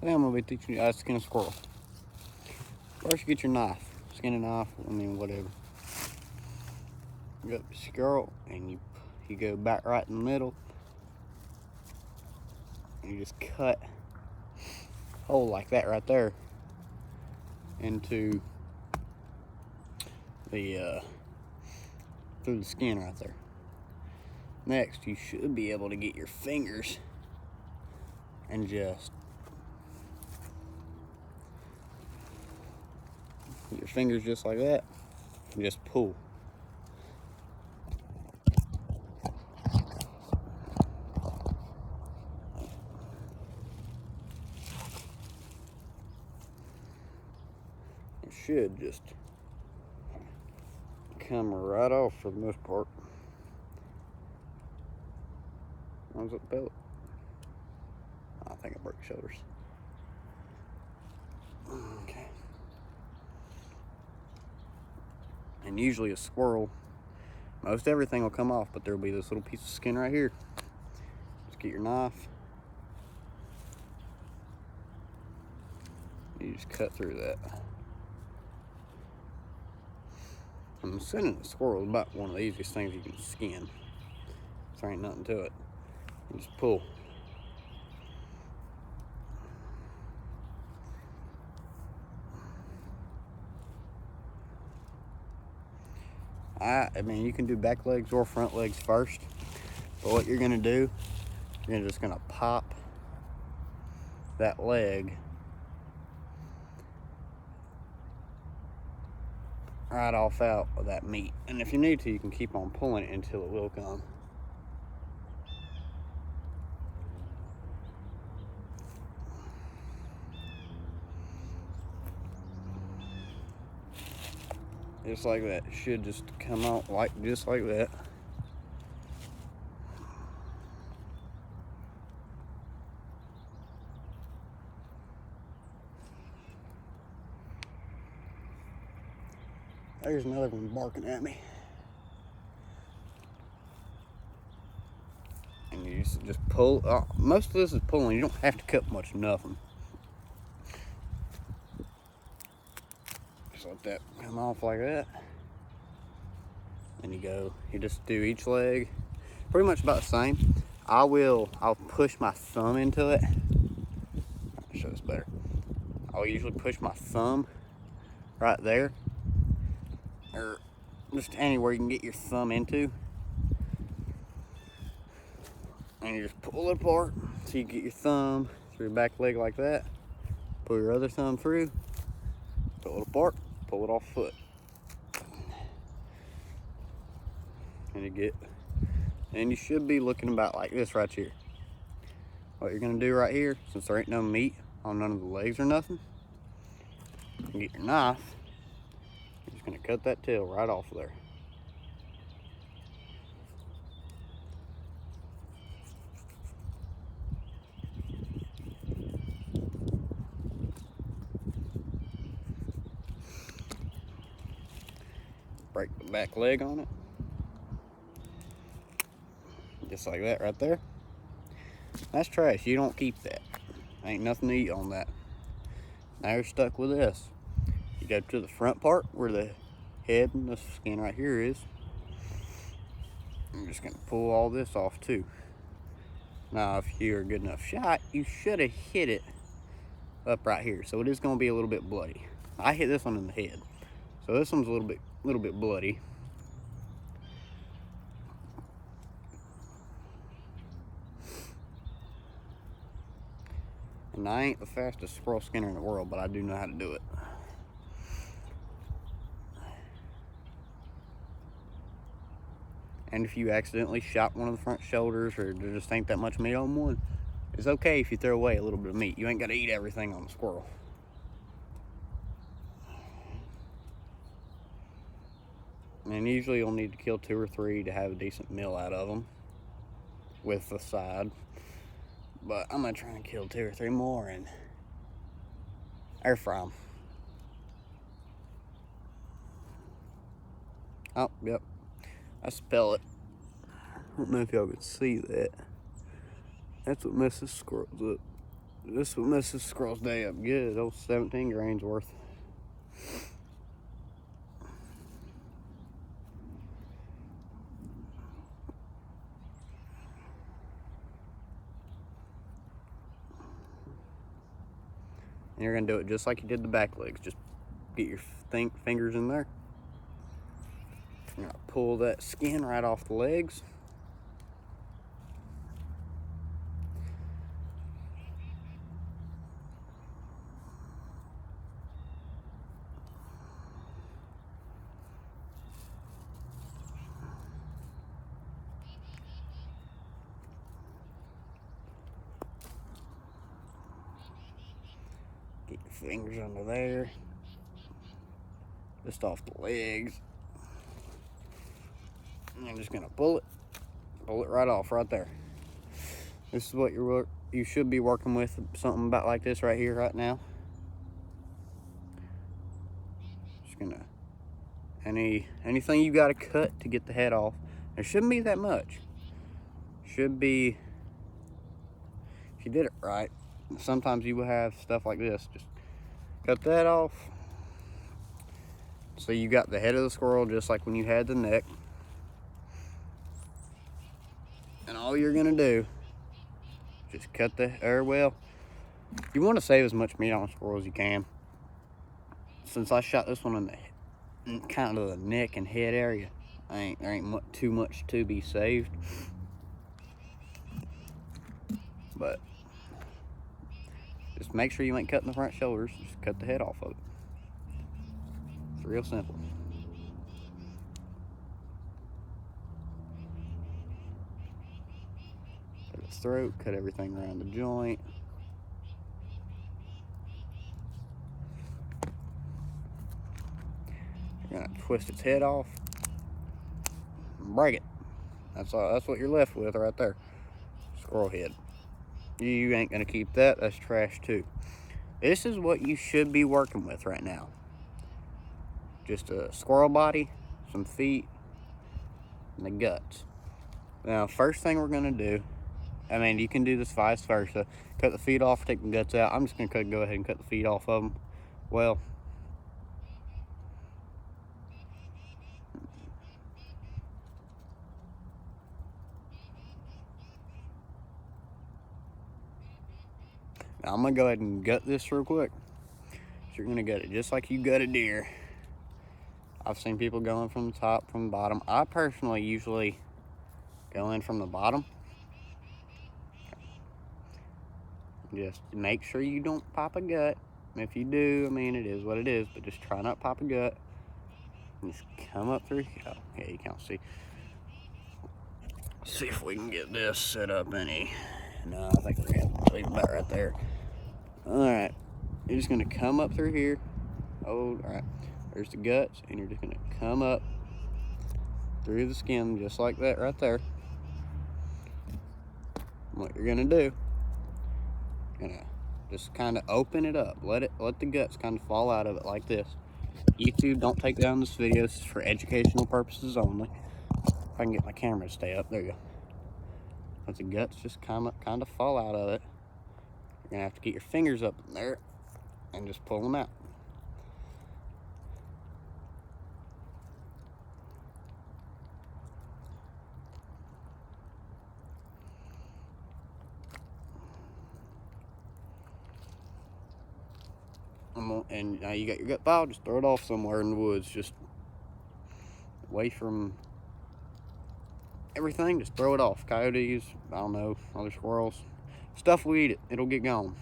Today I'm going to be teaching you how to skin a squirrel. First you get your knife. Skin a knife, whatever. You got the squirrel and you go back right in the middle. And you just cut a hole like that right there into the through the skin right there. Next, you should be able to get your fingers and just like that, and just pull. It should just come right off for the most part. How's it pellet? I think it broke shoulders. Okay. And usually a squirrel, most everything will come off, but there'll be this little piece of skin right here. Just get your knife. You just cut through that. I'm skinning a squirrel is about one of the easiest things you can skin. There ain't nothing to it. You just pull. I mean, you can do back legs or front legs first. But what you're gonna do, you're just gonna pop that leg right off out of that meat. And if you need to, you can keep on pulling it until it will come. Just like that. It should just come out just like that. There's another one barking at me. And you just pull. Most of this is pulling. You don't have to cut much, nothing. Just let that come off like that. And you just do each leg pretty much about the same. I'll push my thumb into it. I'll show this better. I'll usually push my thumb right there, or just anywhere you can get your thumb into, and you just pull it apart so you get your thumb through your back leg like that. Pull your other thumb through, pull it apart, pull it off foot, and you should be looking about like this right here. What you're gonna do right here, since there ain't no meat on none of the legs or nothing, you get your knife. You're just gonna cut that tail right off of there. Break the back leg on it. Just like that right there. That's trash. You don't keep that. Ain't nothing to eat on that. Now you're stuck with this. You go to the front part where the head and the skin right here is. I'm just gonna pull all this off too. Now, if you're a good enough shot, you should have hit it up right here. So it is gonna be a little bit bloody. I hit this one in the head. So this one's a little bit bloody. And I ain't the fastest squirrel skinner in the world, but I do know how to do it. And if you accidentally shot one of the front shoulders, or there just ain't that much meat on one, it's okay if you throw away a little bit of meat. You ain't gotta eat everything on the squirrel. And usually you'll need to kill 2 or 3 to have a decent meal out of them with the side. But I'm gonna try and kill 2 or 3 more and air fry them. Oh, yep. That's a pellet. I don't know if y'all could see that. That's what messes squirrels up. This will mess this squirrel's day up good. Those 17 grains worth. And you're gonna do it just like you did the back legs. Just get your fingers in there. You're gonna pull that skin right off the legs. Get your fingers under there. Just off the legs. And I'm just gonna pull it right off right there. This is what you should be working with, something about like this right here right now. Just gonna anything you got to cut to get the head off. There shouldn't be that much. Should be, if you did it right. Sometimes you will have stuff like this. Just cut that off. So you got the head of the squirrel just like when you had the neck. And all you're gonna do, just cut the, well, you want to save as much meat on a squirrel as you can. Since I shot this one in kind of the neck and head area, there ain't too much to be saved. But just make sure you ain't cutting the front shoulders. Just cut the head off of it. It's real simple. Cut its throat, cut everything around the joint. You're gonna twist its head off and break it. That's all. That's what you're left with right there. Squirrel head. You ain't gonna keep that. That's trash too. This is what you should be working with right now. Just a squirrel body, some feet, and the guts. Now, first thing we're gonna do, I mean, you can do this vice versa. Cut the feet off, take the guts out. I'm just gonna go ahead and cut the feet off of them. Well, now I'm gonna go ahead and gut this real quick. So you're gonna gut it just like you gut a deer. I've seen people going from the top, from the bottom. I personally usually go in from the bottom. Just make sure you don't pop a gut. If you do, I mean, it is what it is, but just try not to pop a gut. Just come up through. Oh, yeah, you can't see. See if we can get this set up any. No, I think we're gonna leave about right there. Alright, you're just gonna come up through here. Oh, alright. There's the guts, and you're just gonna come up through the skin just like that right there. And what you're gonna do, you're gonna just kind of open it up. Let the guts kind of fall out of it like this. YouTube, don't take down this video. This is for educational purposes only. If I can get my camera to stay up, there you go. Let the guts just kind of fall out of it. You're gonna have to get your fingers up in there and just pull them out. And now you got your gut file, just throw it off somewhere in the woods, just away from everything. Just throw it off. Coyotes, I don't know, other squirrels, stuff will eat it. It'll get gone.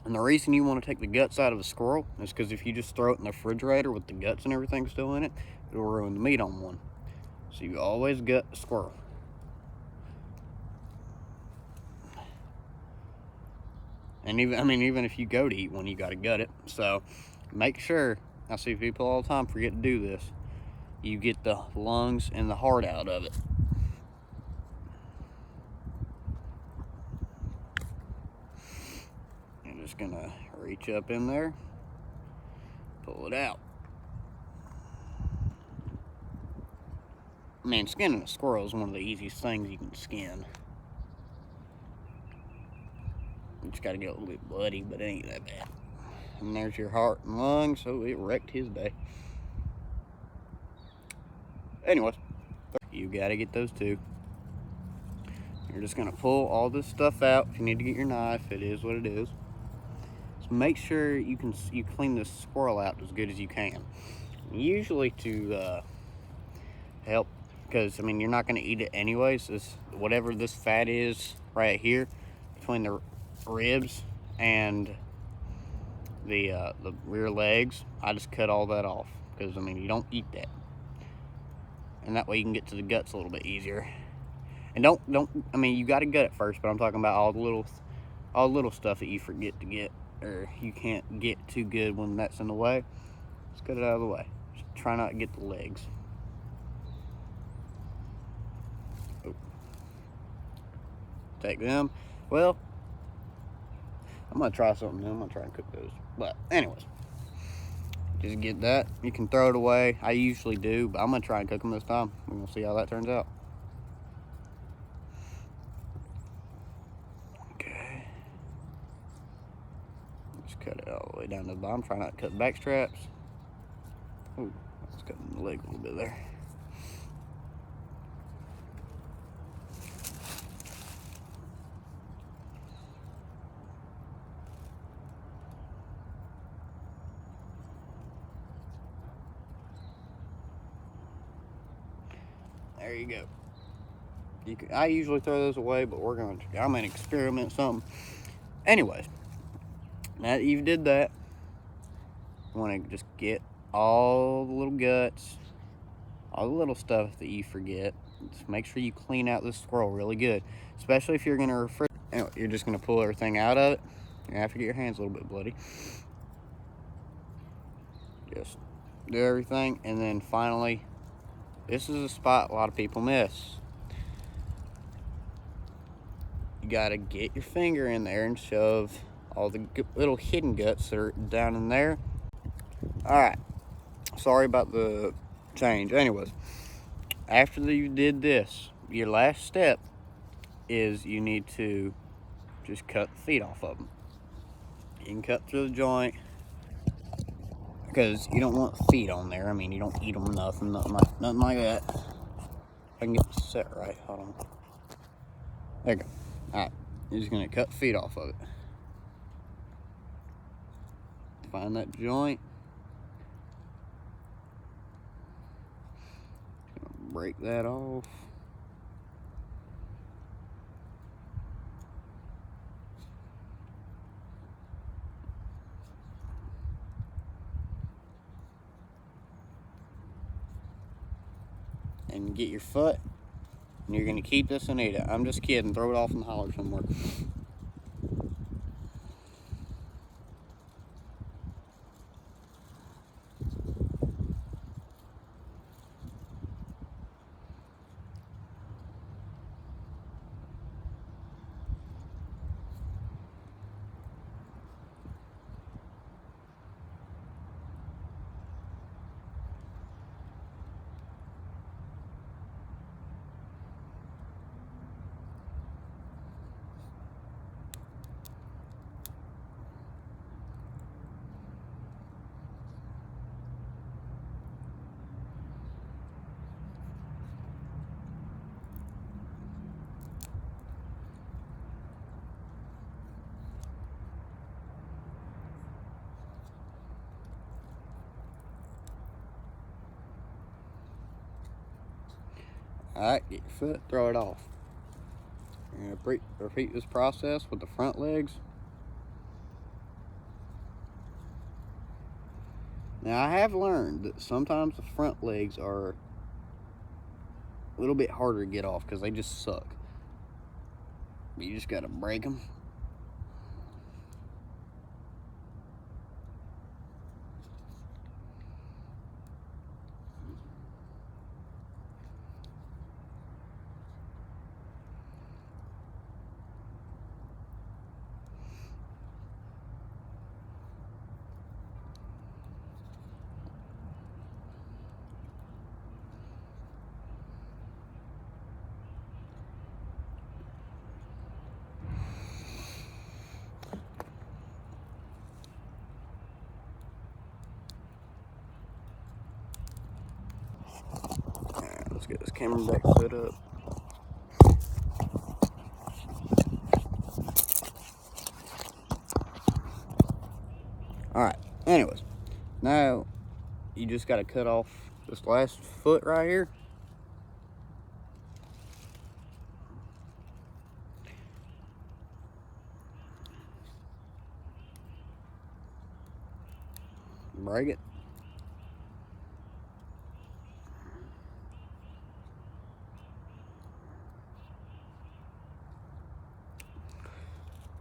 And the reason you want to take the guts out of a squirrel is because if you just throw it in the refrigerator with the guts and everything still in it, it'll ruin the meat on one. So you always gut a squirrel. And even if you go to eat one, you got to gut it. So make sure, I see people all the time forget to do this, you get the lungs and the heart out of it. I'm just gonna reach up in there, pull it out. Man, skinning a squirrel is one of the easiest things you can skin. You just gotta get a little bit bloody, but it ain't that bad. And there's your heart and lungs, so it wrecked his day. Anyways, you gotta get those two. You're just gonna pull all this stuff out. If you need to get your knife, it is what it is. So make sure you clean this squirrel out as good as you can. Usually to help, because I mean you're not gonna eat it anyways. Whatever this fat is right here between the ribs and the rear legs, I just cut all that off, because I mean you don't eat that, and that way you can get to the guts a little bit easier. And don't I mean you got to gut it first, but I'm talking about all the little stuff that you forget to get, or you can't get too good when that's in the way. Just cut it out of the way. Just try not to get the legs. Oh. Take them. Well, I'm gonna try something new. I'm gonna try and cook those. But anyways, just get that. You can throw it away. I usually do, but I'm gonna try and cook them this time. We're gonna see how that turns out. Okay. Just cut it all the way down to the bottom. Try not to cut back straps. Ooh, let's cut the leg a little bit there. There you go. I usually throw those away, but I'm gonna experiment something. Anyways, now that you did that, you want to just get all the little guts, all the little stuff that you forget. Just make sure you clean out this squirrel really good, especially if you're gonna refrigerate. Anyway, you're just gonna pull everything out of it. You have to get your hands a little bit bloody. Just do everything, and then finally, this is a spot a lot of people miss. You gotta get your finger in there and shove all the little hidden guts that are down in there. All right, sorry about the change. Anyways, after you did this, your last step is you need to just cut the feet off of them. You can cut through the joint, because you don't want feet on there. I mean, you don't eat them, nothing like that. If I can get this set right, hold on. There you go. All right, you're just gonna cut feet off of it. Find that joint. Break that off. And get your foot, and you're gonna keep this and eat it. I'm just kidding. Throw it off in the holler somewhere. Alright, get your foot, throw it off. You're going to repeat this process with the front legs. Now, I have learned that sometimes the front legs are a little bit harder to get off because they just suck. But you just got to break them. get this camera back set up. Alright, anyways, now you just got to cut off this last foot right here. Break it.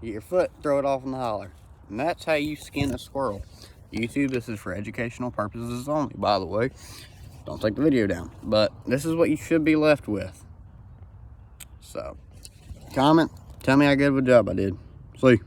Get your foot, throw it off in the holler. And that's how you skin a squirrel. YouTube, this is for educational purposes only, by the way. Don't take the video down. But this is what you should be left with. So, comment, tell me how good of a job I did. See you.